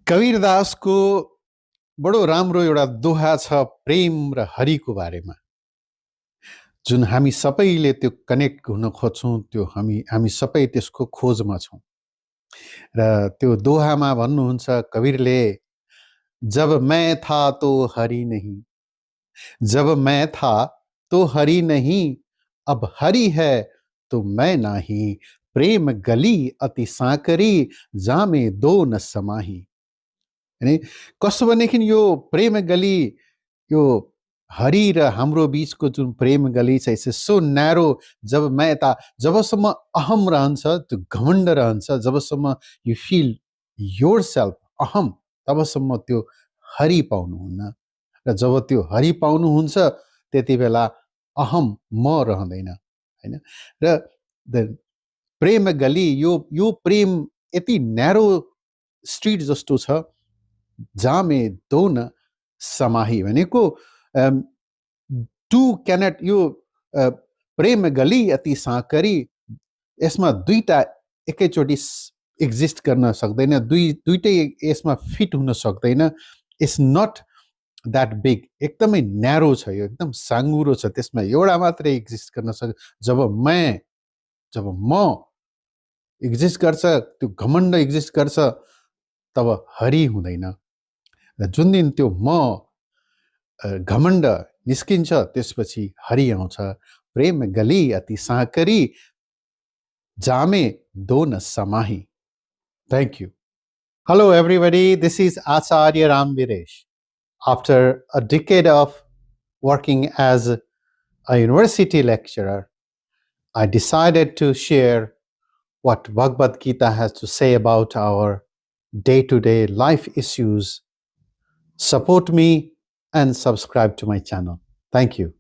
कवीरदासको बडो राम्रो एउटा दोहा छ प्रेम र हरिको बारेमा, जुन हामी सबैले त्यो कनेक्ट हुन खोज्छौँ, त्यो हामी सबै त्यसको खोजमा छौँ। र त्यो दोहामा भन्नुहुन्छ कवीरले, जब मैं था तो हरि नहीं, जब मैं था तो हरि नहीं, अब हरि है तो मैं नाही, प्रेम गली अति साँकरी, जामे दो न समाही। अनि कस्तो भनेदेखि यो प्रेम गली, यो हरि र हाम्रो बीचको जुन प्रेम गली छ, इट्स सो न्यारो। जब मैं था, जबसम्म अहम रहन्छ, त्यो घमण्ड रहन्छ, जबसम्म यु फिल योर सेल्फ अहम, तबसम्म त्यो हरि पाउनुहुन्न। र जब त्यो हरि पाउनुहुन्छ त्यति बेला अहम म रहँदैन, होइन। र द प्रेम गली, यो प्रेम यति न्यारो स्ट्रिट जस्तो छ, जामे दो न समाही भनेको टु क्यानट, यो प्रेम गली अति साँकरी, यसमा दुईटा एकैचोटि एक्जिस्ट गर्न सक्दैन, दुईटै यसमा फिट हुन सक्दैन। इट्स नट द्याट बिग, एकदमै न्यारो छ, यो एकदम साँगुरो छ, त्यसमा एउटा मात्रै एक्जिस्ट गर्न सक्छ। जब म एक्जिस्ट गर्छ, त्यो घमण्ड एक्जिस्ट गर्छ, तब हरि हुँदैन। र जुन दिन त्यो म घमण्ड निस्किन्छ, त्यसपछि हरि आउँछ। प्रेम गली अति साँकरी, जामे दो न समाही। Thank you. Hello everybody, this is Acharya Ram Viresh. After a decade of working as a university lecturer, I decided to share what Bhagavad Gita has to say about our day-to-day life issues. Support me and subscribe to my channel. Thank you.